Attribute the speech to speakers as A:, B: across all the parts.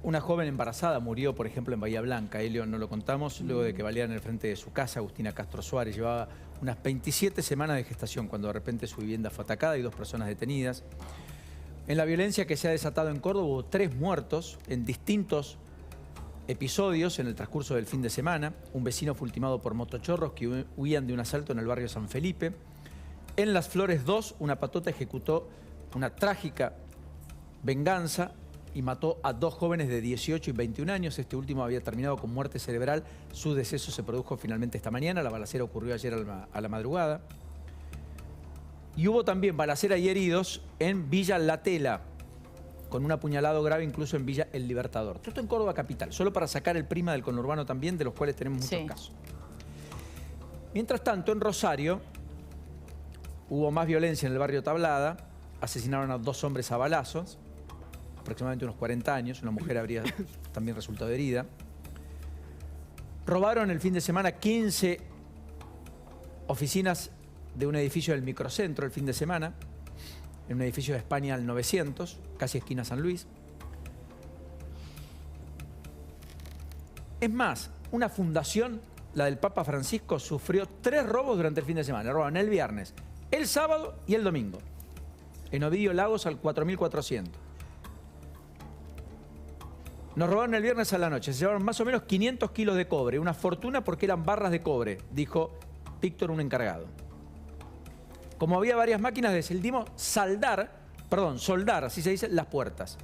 A: Una joven embarazada murió, por ejemplo, en Bahía Blanca. Elio, no lo contamos, luego de que balearan en el frente de su casa. Agustina Castro Suárez llevaba unas 27 semanas de gestación cuando de repente su vivienda fue atacada y 2 personas detenidas. En la violencia que se ha desatado en Córdoba hubo 3 muertos en distintos episodios en el transcurso del fin de semana. Un vecino fue ultimado por motochorros que huían de un asalto en el barrio San Felipe. En Las Flores 2, una patota ejecutó una trágica venganza y mató a 2 jóvenes de 18 y 21 años. Este último había terminado con muerte cerebral. Su deceso se produjo finalmente esta mañana. La balacera ocurrió ayer a la madrugada. Y hubo también balacera y heridos en Villa La Tela, con un apuñalado grave incluso en Villa El Libertador. Todo esto en Córdoba capital, solo para sacar el prima del conurbano también, de los cuales tenemos muchos casos. Mientras tanto, en Rosario hubo más violencia en el barrio Tablada. Asesinaron a 2 hombres a balazos, aproximadamente unos 40 años. Una mujer habría también resultado herida. Robaron el fin de semana 15 oficinas de un edificio del microcentro el fin de semana, en un edificio de España al 900, casi esquina San Luis. Es más, una fundación, la del Papa Francisco, sufrió 3 robos durante el fin de semana. Robaron el viernes, el sábado y el domingo. En Ovidio Lagos al 4400. Nos robaron el viernes a la noche. Se llevaron más o menos 500 kilos de cobre. Una fortuna porque eran barras de cobre, dijo Víctor, un encargado. Como había varias máquinas, decidimos soldar, así se dice, las puertas.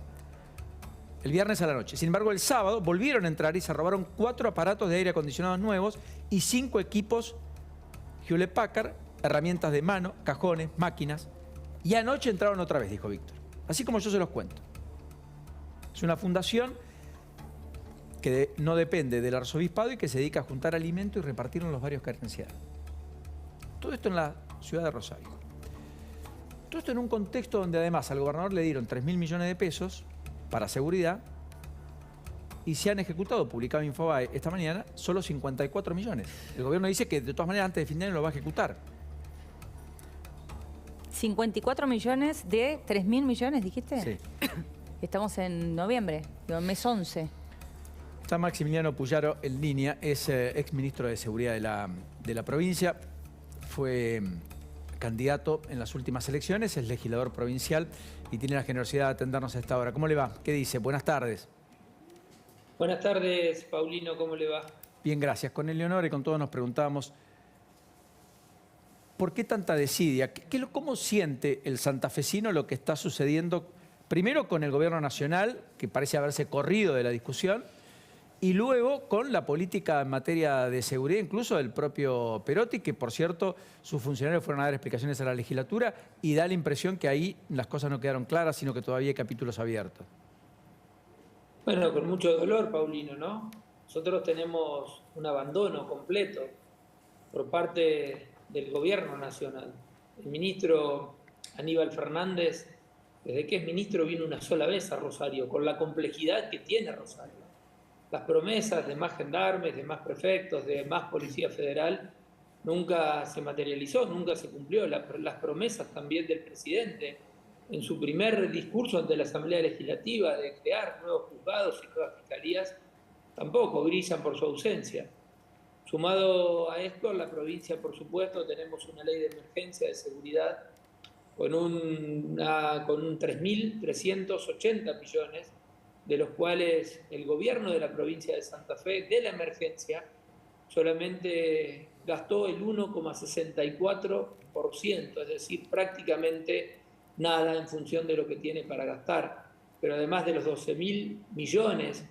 A: El viernes a la noche. Sin embargo, el sábado volvieron a entrar y se robaron 4 aparatos de aire acondicionados nuevos y 5 equipos Hewlett Packard, herramientas de mano, cajones, máquinas. Y anoche entraron otra vez, dijo Víctor. Así como yo se los cuento. Es una fundación que no depende del arzobispado y que se dedica a juntar alimento y repartirlo en los barrios carenciados. Todo esto en la ciudad de Rosario. Todo esto en un contexto donde además al gobernador le dieron 3.000 millones de pesos para seguridad y se han ejecutado, publicado Infobae esta mañana, solo 54 millones. El gobierno dice que de todas maneras antes de fin de año lo va a ejecutar.
B: 54 millones de 3.000 millones, dijiste.
A: Sí.
B: Estamos en noviembre, mes 11.
A: Está Maximiliano Puyaro en línea, es exministro de Seguridad de la provincia. Fue candidato en las últimas elecciones, es legislador provincial y tiene la generosidad de atendernos a esta hora. ¿Cómo le va? ¿Qué dice? Buenas tardes.
C: Buenas tardes, Paulino, ¿cómo le va?
A: Bien, gracias. Con Eleonora y con todos nos preguntábamos ¿por qué tanta desidia? ¿Cómo siente el santafesino lo que está sucediendo primero con el gobierno nacional, que parece haberse corrido de la discusión, y luego con la política en materia de seguridad, incluso del propio Perotti, que por cierto sus funcionarios fueron a dar explicaciones a la legislatura y da la impresión que ahí las cosas no quedaron claras, sino que todavía hay capítulos abiertos?
C: Bueno, con mucho dolor, Paulino, ¿no? Nosotros tenemos un abandono completo por parte del gobierno nacional. El ministro Aníbal Fernández, desde que es ministro, vino una sola vez a Rosario, con la complejidad que tiene Rosario. Las promesas de más gendarmes, de más prefectos, de más policía federal, nunca se materializó, nunca se cumplió. Las promesas también del presidente en su primer discurso ante la Asamblea Legislativa de crear nuevos juzgados y nuevas fiscalías, tampoco brillan por su ausencia. Sumado a esto, en la provincia, por supuesto, tenemos una ley de emergencia de seguridad con 3.380 millones, de los cuales el gobierno de la provincia de Santa Fe, de la emergencia, solamente gastó el 1,64%, es decir, prácticamente nada en función de lo que tiene para gastar. Pero además de los 12.000 millones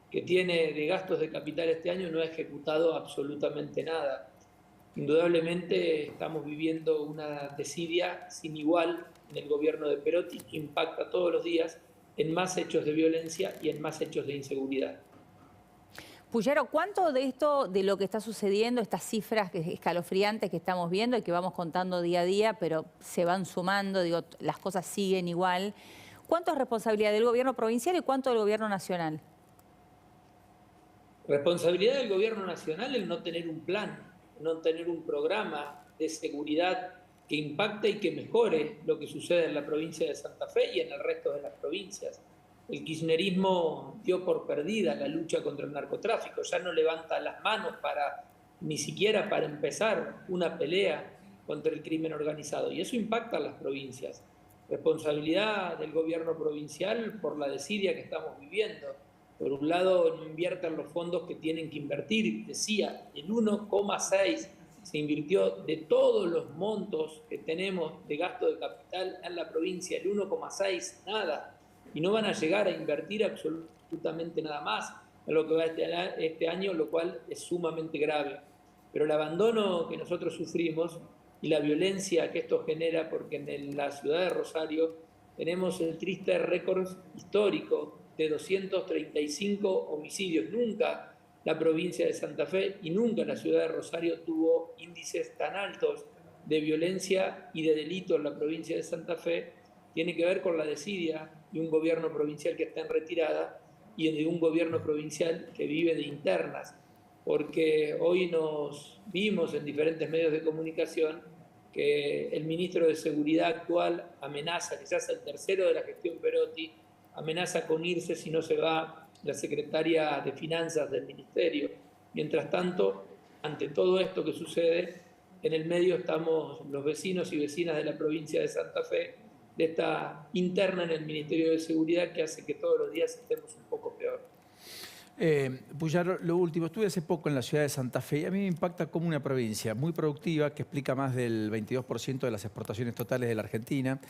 C: que tiene de gastos de capital este año, no ha ejecutado absolutamente nada. Indudablemente estamos viviendo una desidia sin igual en el gobierno de Perotti, que impacta todos los días en más hechos de violencia y en más hechos de inseguridad.
B: Puyaro, ¿cuánto de esto, de lo que está sucediendo, estas cifras escalofriantes que estamos viendo y que vamos contando día a día, pero se van sumando, digo, las cosas siguen igual, cuánto es responsabilidad del gobierno provincial y cuánto del gobierno nacional?
C: Responsabilidad del gobierno nacional el no tener un plan, no tener un programa de seguridad que impacte y que mejore lo que sucede en la provincia de Santa Fe y en el resto de las provincias. el kirchnerismo dio por perdida la lucha contra el narcotráfico, ya no levanta las manos ni siquiera para empezar una pelea contra el crimen organizado. Y eso impacta a las provincias. Responsabilidad del gobierno provincial por la desidia que estamos viviendo. Por un lado, no invierten los fondos que tienen que invertir. Decía, el 1,6 se invirtió de todos los montos que tenemos de gasto de capital en la provincia, el 1,6, nada. Y no van a llegar a invertir absolutamente nada más en lo que va este año, lo cual es sumamente grave. Pero el abandono que nosotros sufrimos y la violencia que esto genera, porque en la ciudad de Rosario tenemos el triste récord histórico de 235 homicidios. Nunca la provincia de Santa Fe y nunca la ciudad de Rosario tuvo índices tan altos de violencia y de delito en la provincia de Santa Fe. Tiene que ver con la desidia de un gobierno provincial que está en retirada y de un gobierno provincial que vive de internas. Porque hoy nos vimos en diferentes medios de comunicación que el ministro de Seguridad actual amenaza, quizás el tercero de la gestión Perotti, amenaza con irse si no se va la secretaria de Finanzas del ministerio. Mientras tanto, ante todo esto que sucede, en el medio estamos los vecinos y vecinas de la provincia de Santa Fe, de esta interna en el Ministerio de Seguridad que hace que todos los días estemos un poco peor.
A: Puyaro, lo último, estuve hace poco en la ciudad de Santa Fe y a mí me impacta como una provincia muy productiva que explica más del 22% de las exportaciones totales de la Argentina,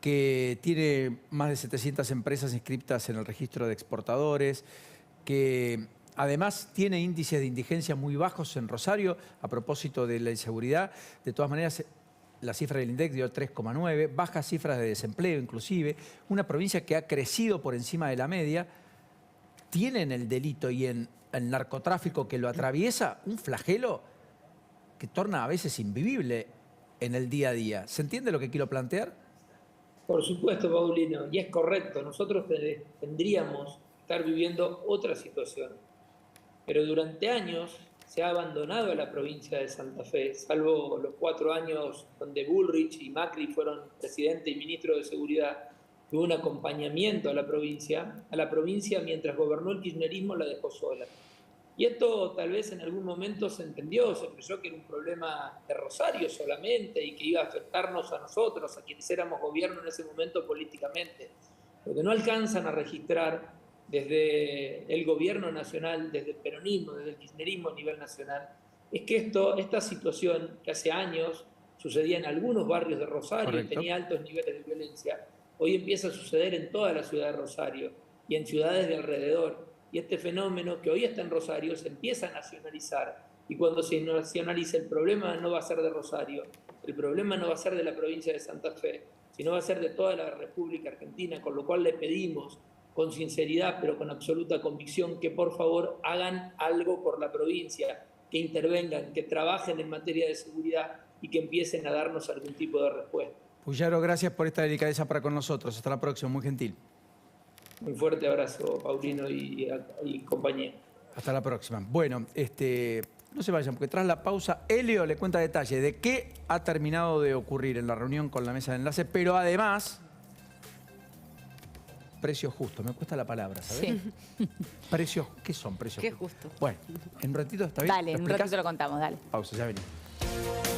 A: que tiene más de 700 empresas inscritas en el registro de exportadores, que además tiene índices de indigencia muy bajos en Rosario a propósito de la inseguridad. De todas maneras, la cifra del INDEC dio 3,9, bajas cifras de desempleo inclusive, una provincia que ha crecido por encima de la media. Tienen el delito y en el narcotráfico que lo atraviesa un flagelo que torna a veces invivible en el día a día. ¿Se entiende lo que quiero plantear?
C: Por supuesto, Paulino, y es correcto. Nosotros tendríamos que estar viviendo otra situación. Pero durante años se ha abandonado a la provincia de Santa Fe, salvo los 4 años donde Bullrich y Macri fueron presidente y ministro de Seguridad. Hubo un acompañamiento a la provincia mientras gobernó el kirchnerismo la dejó sola. Y esto tal vez en algún momento se entendió, se creyó que era un problema de Rosario solamente y que iba a afectarnos a nosotros, a quienes éramos gobierno en ese momento políticamente. Lo que no alcanzan a registrar desde el gobierno nacional, desde el peronismo, desde el kirchnerismo a nivel nacional, es que esta situación que hace años sucedía en algunos barrios de Rosario y tenía altos niveles de violencia, hoy empieza a suceder en toda la ciudad de Rosario y en ciudades de alrededor. Y este fenómeno que hoy está en Rosario se empieza a nacionalizar. Y cuando se nacionaliza, el problema no va a ser de Rosario, el problema no va a ser de la provincia de Santa Fe, sino va a ser de toda la República Argentina, con lo cual le pedimos con sinceridad, pero con absoluta convicción, que por favor hagan algo por la provincia, que intervengan, que trabajen en materia de seguridad y que empiecen a darnos algún tipo de respuesta.
A: Puyaro, gracias por esta delicadeza para con nosotros. Hasta la próxima, muy gentil.
C: Un fuerte abrazo, Paulino y compañía.
A: Hasta la próxima. Bueno, no se vayan, porque tras la pausa, Helio le cuenta detalles de qué ha terminado de ocurrir en la reunión con la mesa de enlace, pero además, precios justos. Me cuesta la palabra, ¿sabes? Sí. Precios, ¿qué son precios justos?
B: Qué justo.
A: Bueno, en un ratito, ¿está bien?
B: Dale, en un ratito lo contamos, dale.
A: Pausa, ya venimos.